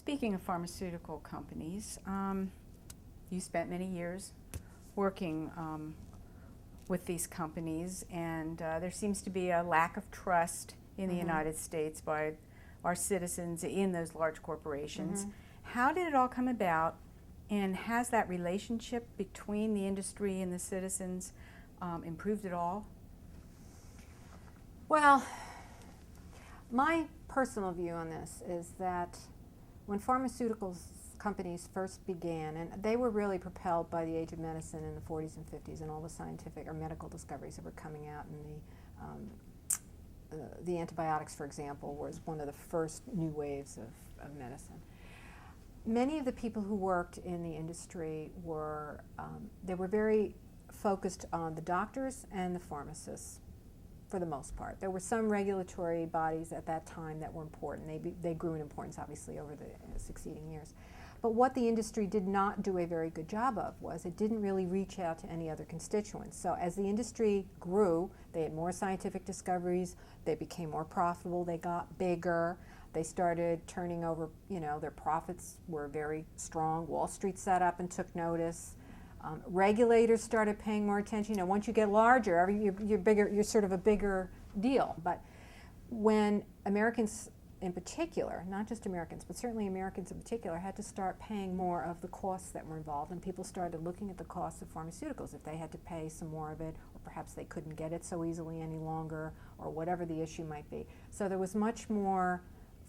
Speaking of pharmaceutical companies, you spent many years working with these companies, and there seems to be a lack of trust in the United States by our citizens in those large corporations. How did it all come about, and has that relationship between the industry and the citizens improved at all? Well, my personal view on this is that when pharmaceutical companies first began, and they were really propelled by the age of medicine in the 40s and 50s and all the scientific or medical discoveries that were coming out, and the antibiotics, for example, was one of the first new waves of medicine. Many of the people who worked in the industry were very focused on the doctors and the pharmacists for the most part. There were some regulatory bodies at that time that were important. They grew in importance, obviously, over the succeeding years. But what the industry did not do a very good job of was it didn't really reach out to any other constituents. So as the industry grew, they had more scientific discoveries, they became more profitable, they got bigger, they started turning over, their profits were very strong. Wall Street sat up and took notice. Regulators started paying more attention. Once you get larger, you're bigger. You're sort of a bigger deal. But when Americans, in particular, not just Americans, but certainly Americans in particular, had to start paying more of the costs that were involved, and people started looking at the costs of pharmaceuticals, if they had to pay some more of it, or perhaps they couldn't get it so easily any longer, or whatever the issue might be. So there was much more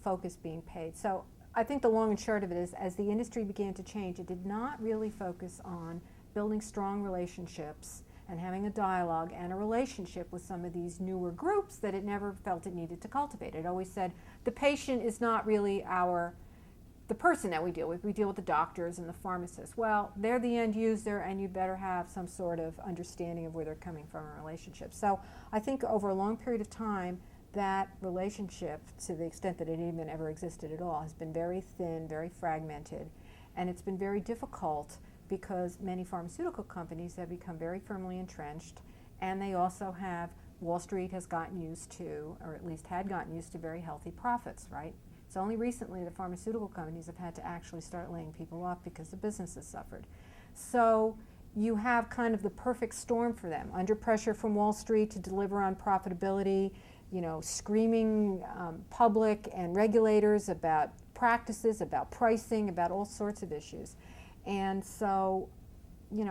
focus being paid. So I think the long and short of it is, as the industry began to change, it did not really focus on building strong relationships and having a dialogue and a relationship with some of these newer groups that it never felt it needed to cultivate. It always said, the patient is not really the person that we deal with. We deal with the doctors and the pharmacists. Well, they're the end user, and you better have some sort of understanding of where they're coming from in a relationship. So I think over a long period of time, that relationship, to the extent that it even ever existed at all, has been very thin, very fragmented, and it's been very difficult because many pharmaceutical companies have become very firmly entrenched, and they also have, Wall Street has gotten used to, or at least had gotten used to, very healthy profits, right? It's only recently the pharmaceutical companies have had to actually start laying people off because the business has suffered. So you have kind of the perfect storm for them, under pressure from Wall Street to deliver on profitability, screaming public and regulators about practices, about pricing, about all sorts of issues. And so,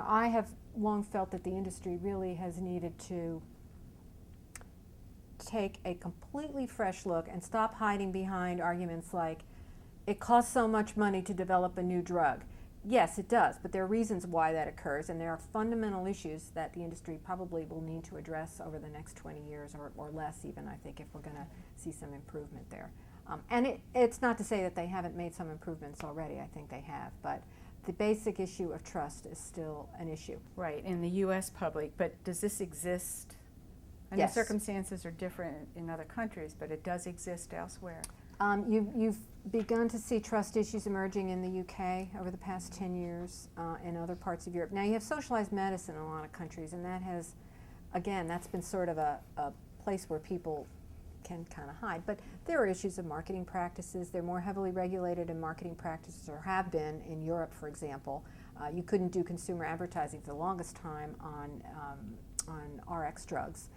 I have long felt that the industry really has needed to take a completely fresh look and stop hiding behind arguments like, it costs so much money to develop a new drug. Yes, it does, but there are reasons why that occurs, and there are fundamental issues that the industry probably will need to address over the next 20 years or less even, I think, if we're going to see some improvement there. And it's not to say that they haven't made some improvements already. I think they have, but the basic issue of trust is still an issue. Right, in the U.S. public, but does this exist? I know Yes. circumstances are different in other countries, but it does exist elsewhere. You've begun to see trust issues emerging in the UK over the past 10 years, in other parts of Europe. Now, you have socialized medicine in a lot of countries, and that has, again, that's been sort of a place where people can kind of hide. But there are issues of marketing practices. They're more heavily regulated in marketing practices, or have been in Europe, for example. You couldn't do consumer advertising for the longest time on RX drugs.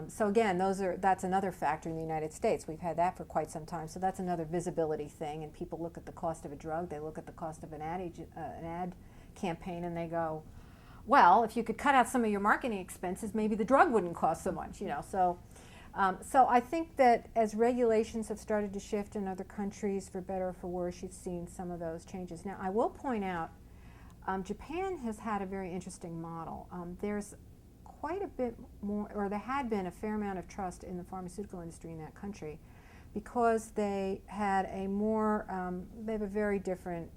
So again, that's another factor in the United States. We've had that for quite some time. So that's another visibility thing. And people look at the cost of a drug, they look at the cost of an ad campaign, and they go, well, if you could cut out some of your marketing expenses, maybe the drug wouldn't cost so much, So I think that as regulations have started to shift in other countries, for better or for worse, you've seen some of those changes. Now, I will point out, Japan has had a very interesting model. There's quite a bit more, or there had been a fair amount of trust in the pharmaceutical industry in that country, because they had they have a very different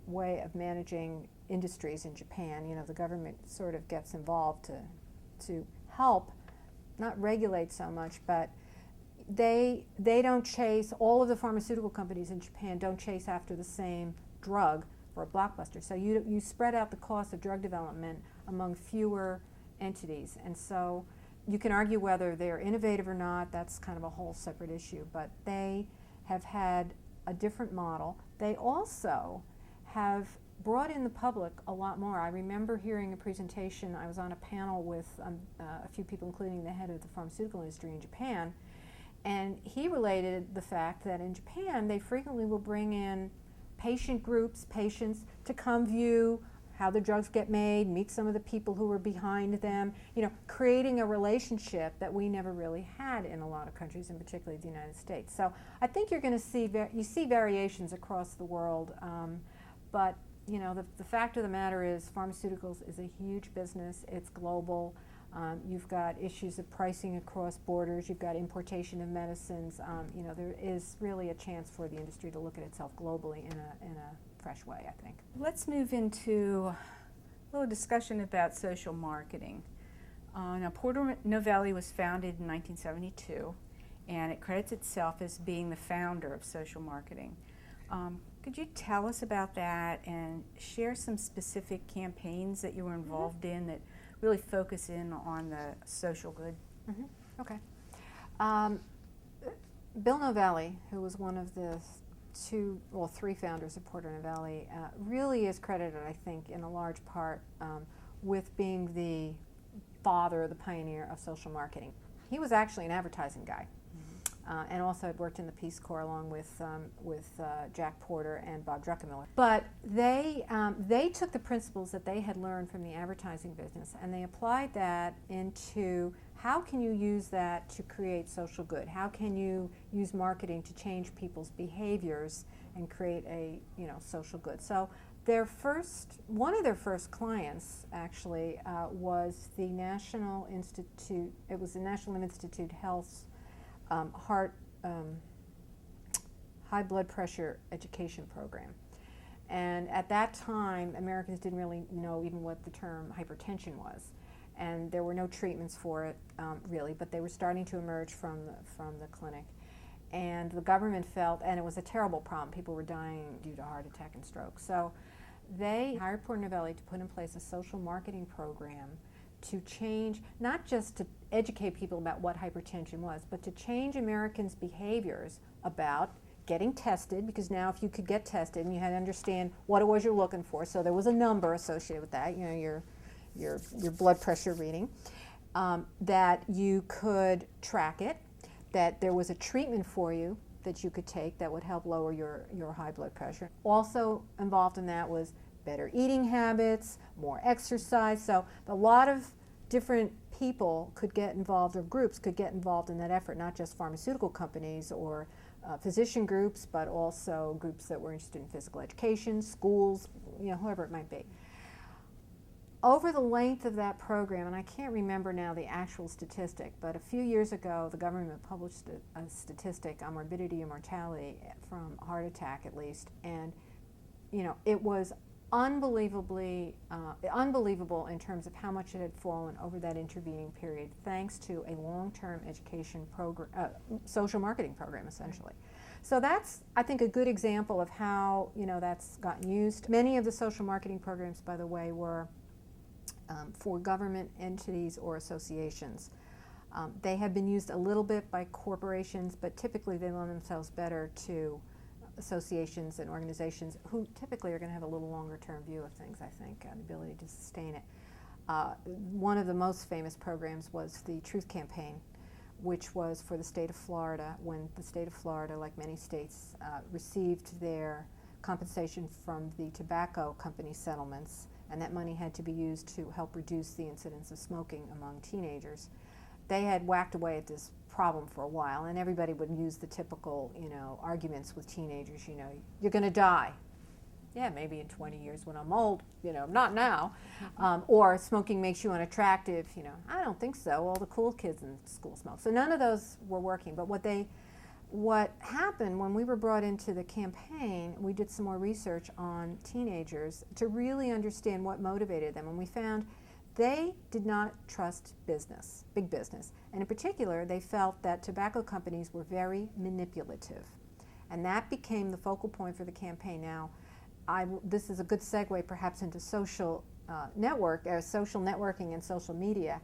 way of managing industries in Japan. The government sort of gets involved to help, not regulate so much, but they don't chase, all of the pharmaceutical companies in Japan don't chase after the same drug for a blockbuster. So you spread out the cost of drug development among fewer entities. And so you can argue whether they're innovative or not. That's kind of a whole separate issue. But they have had a different model. They also have brought in the public a lot more. I remember hearing a presentation. I was on a panel with a few people, including the head of the pharmaceutical industry in Japan, and he related the fact that in Japan they frequently will bring in patient groups, patients, to come view how the drugs get made, meet some of the people who are behind them, creating a relationship that we never really had in a lot of countries, and particularly the United States. So I think you're going to see, you see variations across the world, but the fact of the matter is pharmaceuticals is a huge business. It's global. You've got issues of pricing across borders. You've got importation of medicines. There is really a chance for the industry to look at itself globally in a fresh way, I think. Let's move into a little discussion about social marketing. Now, Porter Novelli was founded in 1972, and it credits itself as being the founder of social marketing. Could you tell us about that and share some specific campaigns that you were involved in that really focus in on the social good? Okay. Bill Novelli, who was one of the three founders of Porter Novelli, really is credited, I think, in a large part with being the father, the pioneer of social marketing. He was actually an advertising guy. And also had worked in the Peace Corps along with Jack Porter and Bob Druckenmiller. But they took the principles that they had learned from the advertising business and they applied that into how can you use that to create social good? How can you use marketing to change people's behaviors and create a social good? So one of their first clients actually was the National Institute. It was the National Institute Health's high blood pressure education program. And at that time, Americans didn't really know even what the term hypertension was. And there were no treatments for it, really, but they were starting to emerge from the clinic. And the government felt, and it was a terrible problem, people were dying due to heart attack and stroke. So they hired Porter Novelli to put in place a social marketing program to change, not just to educate people about what hypertension was, but to change Americans' behaviors about getting tested, because now if you could get tested and you had to understand what it was you're looking for, so there was a number associated with that, your blood pressure reading, that you could track it, that there was a treatment for you that you could take that would help lower your high blood pressure. Also involved in that was better eating habits, more exercise. So a lot of different people could get involved, or groups could get involved in that effort, not just pharmaceutical companies or physician groups, but also groups that were interested in physical education, schools, whoever it might be. Over the length of that program, and I can't remember now the actual statistic, but a few years ago the government published a statistic on morbidity and mortality from heart attack, at least, and it was unbelievable in terms of how much it had fallen over that intervening period, thanks to a long-term education program, social marketing program, essentially. So that's, I think, a good example of how that's gotten used. Many of the social marketing programs, by the way, were for government entities or associations. They have been used a little bit by corporations, but typically they lend themselves better to associations and organizations who typically are going to have a little longer term view of things, I think, the ability to sustain it. One of the most famous programs was the Truth Campaign, which was for the state of Florida, when the state of Florida, like many states, received their compensation from the tobacco company settlements, and that money had to be used to help reduce the incidence of smoking among teenagers. They had whacked away at this problem for a while, and everybody would use the typical, arguments with teenagers, you're going to die. Yeah, maybe in 20 years when I'm old, not now. Or smoking makes you unattractive, I don't think so. All the cool kids in school smoke. So none of those were working, but what happened when we were brought into the campaign, we did some more research on teenagers to really understand what motivated them, and we found they did not trust business, big business. And in particular, they felt that tobacco companies were very manipulative. And that became the focal point for the campaign. Now, this is a good segue perhaps into social networking and social media.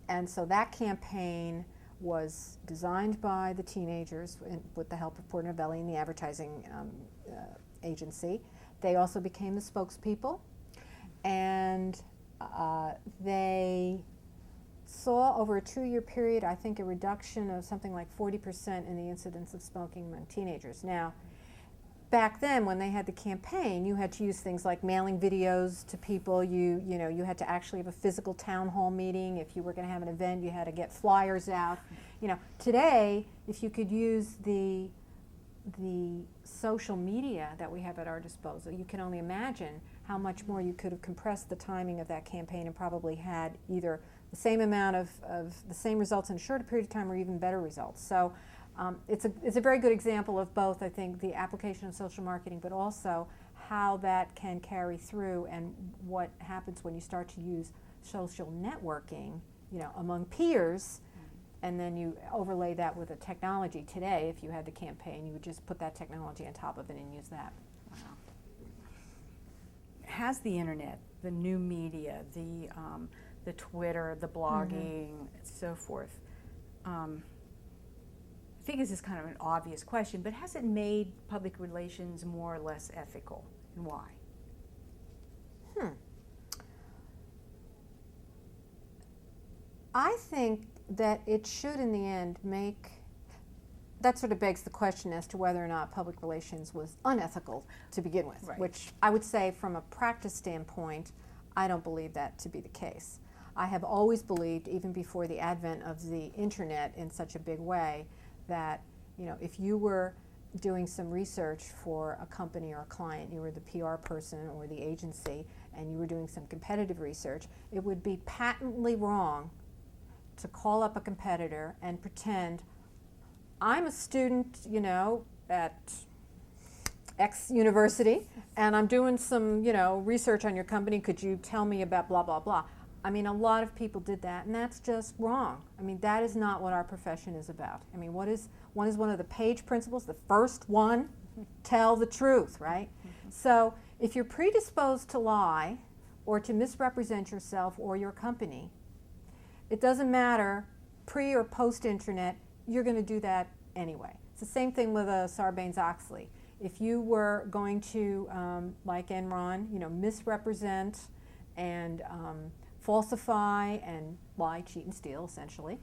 And so that campaign was designed by the teenagers with the help of Porter Novelli and the advertising agency. They also became the spokespeople, and they saw over a 2-year period, I think, a reduction of something like 40% in the incidence of smoking among teenagers. Now, back then, when they had the campaign, you had to use things like mailing videos to people. You had to actually have a physical town hall meeting. If you were going to have an event, you had to get flyers out. Today, if you could use the social media that we have at our disposal, you can only imagine how much more you could have compressed the timing of that campaign and probably had either the same amount of the same results in a shorter period of time or even better results. So it's a very good example of both, I think, the application of social marketing, but also how that can carry through and what happens when you start to use social networking, among peers, and then you overlay that with a technology. Today, if you had the campaign, you would just put that technology on top of it and use that. Wow. Has the internet, the new media, the Twitter, the blogging, so forth, I think this is kind of an obvious question, but has it made public relations more or less ethical, and why? I think that it should, in the end, that sort of begs the question as to whether or not public relations was unethical to begin with, right. Which I would say from a practice standpoint, I don't believe that to be the case. I have always believed, even before the advent of the internet in such a big way, that if you were doing some research for a company or a client, you were the PR person or the agency, and you were doing some competitive research, it would be patently wrong to call up a competitor and pretend, I'm a student, at X university, and I'm doing some, research on your company. Could you tell me about blah, blah, blah? I mean, a lot of people did that, and that's just wrong. I mean, that is not what our profession is about. I mean, one of the PAGE principles? The first one, tell the truth, right? So if you're predisposed to lie or to misrepresent yourself or your company, it doesn't matter, pre or post-internet, you're going to do that anyway. It's the same thing with Sarbanes-Oxley. If you were going to, like Enron, misrepresent and falsify and lie, cheat, and steal, essentially,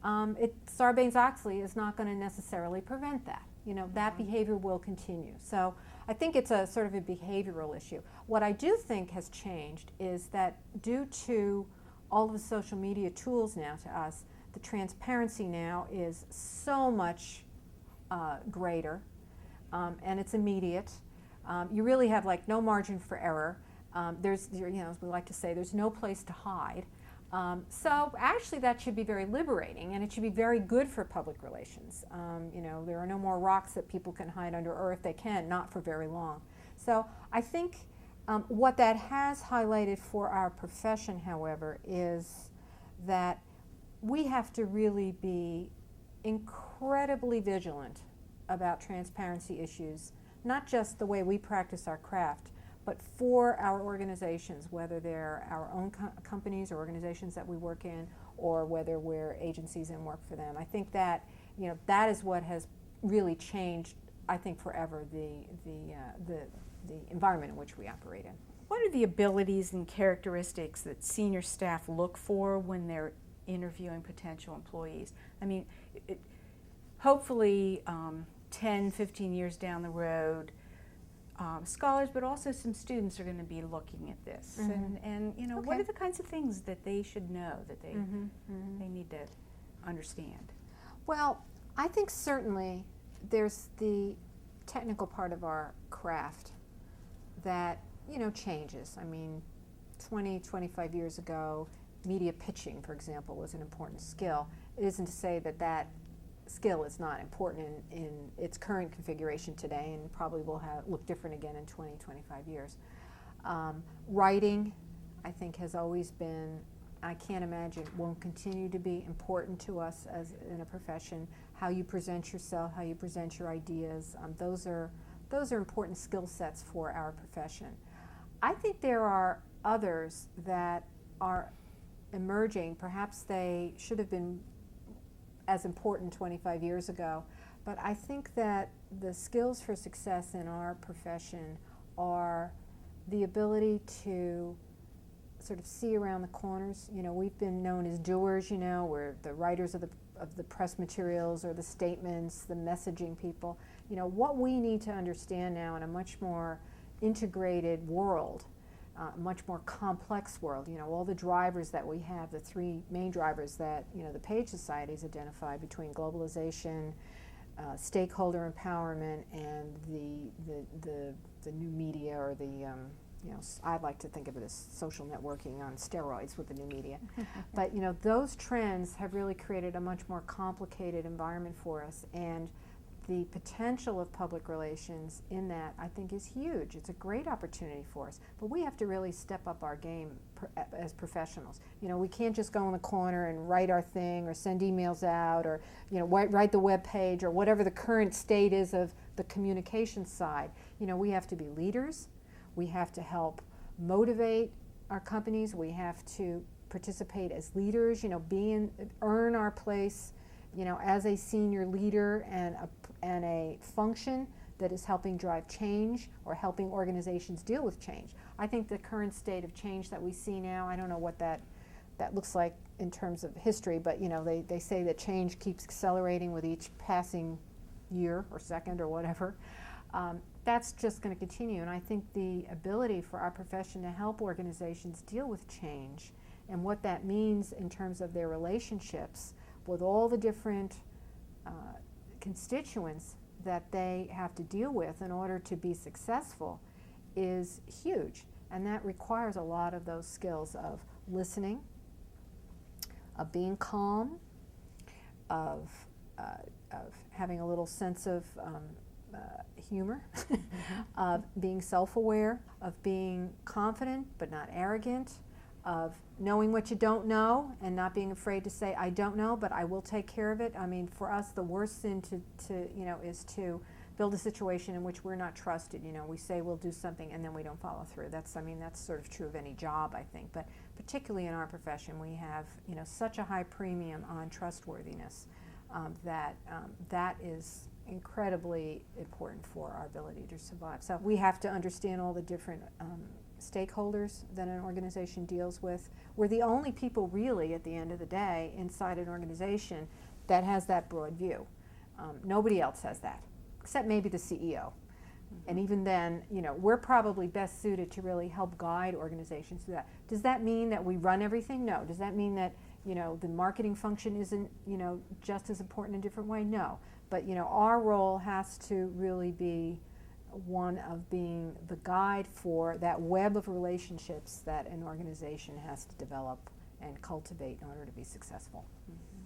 Sarbanes-Oxley is not going to necessarily prevent that. That behavior will continue. So I think it's a sort of a behavioral issue. What I do think has changed is that due to all of the social media tools now to us, the transparency now is so much greater, and it's immediate. You really have no margin for error. As we like to say, there's no place to hide. So actually that should be very liberating, and it should be very good for public relations. There are no more rocks that people can hide under, or if they can, not for very long. So I think what that has highlighted for our profession, however, is that we have to really be incredibly vigilant about transparency issues, not just the way we practice our craft, but for our organizations, whether they're our own companies or organizations that we work in, or whether we're agencies and work for them. I think that that is what has really changed, I think, forever the environment in which we operate in. What are the abilities and characteristics that senior staff look for when they're interviewing potential employees? I mean, hopefully 10, 15 years down the road, scholars, but also some students are going to be looking at this. And Okay. What are the kinds of things that they should know, that they need to understand? Well, I think certainly there's the technical part of our craft that changes. I mean, 20, 25 years ago, media pitching, for example, was an important skill. It isn't to say that skill is not important in its current configuration today, and probably will look different again in 20, 25 years. Writing, I think, has always been, I can't imagine, won't continue to be important to us as in a profession. How you present yourself, how you present your ideas, those are important skill sets for our profession. I think there are others that are emerging. Perhaps they should have been as important 25 years ago. But I think that the skills for success in our profession are the ability to sort of see around the corners. You know, we've been known as doers, you know, we're the writers of the press materials or the statements, the messaging people. You know, what we need to understand now in a much more integrated world, much more complex world, you know, all the drivers that we have, the three main drivers that, you know, the Page Society has identified between globalization, stakeholder empowerment, and the new media, or the you know, I'd like to think of it as social networking on steroids with the new media. But you know, those trends have really created a much more complicated environment for us, and the potential of public relations in that, I think, is huge. It's a great opportunity for us, but we have to really step up our game as professionals. You know, we can't just go in the corner and write our thing or send emails out, or you know, write the web page, or whatever the current state is of the communication side. You know, we have to be leaders. We have to help motivate our companies. We have to participate as leaders, you know, earn our place, you know, as a senior leader and a function that is helping drive change or helping organizations deal with change. I think the current state of change that we see now, I don't know what that looks like in terms of history, but you know, they say that change keeps accelerating with each passing year or second or whatever. That's just going to continue, and I think the ability for our profession to help organizations deal with change and what that means in terms of their relationships with all the different constituents that they have to deal with in order to be successful is huge, and that requires a lot of those skills of listening, of being calm, of having a little sense of humor, of being self-aware, of being confident but not arrogant, of knowing what you don't know and not being afraid to say, I don't know, but I will take care of it. I mean, for us, the worst sin to you know, is to build a situation in which we're not trusted. You know, we say we'll do something and then we don't follow through. That's sort of true of any job, I think, but particularly in our profession, we have, you know, such a high premium on trustworthiness that is incredibly important for our ability to survive. So we have to understand all the different stakeholders that an organization deals with. We're the only people really, at the end of the day, inside an organization that has that broad view. Nobody else has that, except maybe the CEO. And even then, you know, we're probably best suited to really help guide organizations through that. Does that mean that we run everything? No. Does that mean that, you know, the marketing function isn't, you know, just as important in a different way? No. But, you know, our role has to really be one of being the guide for that web of relationships that an organization has to develop and cultivate in order to be successful. Mm-hmm.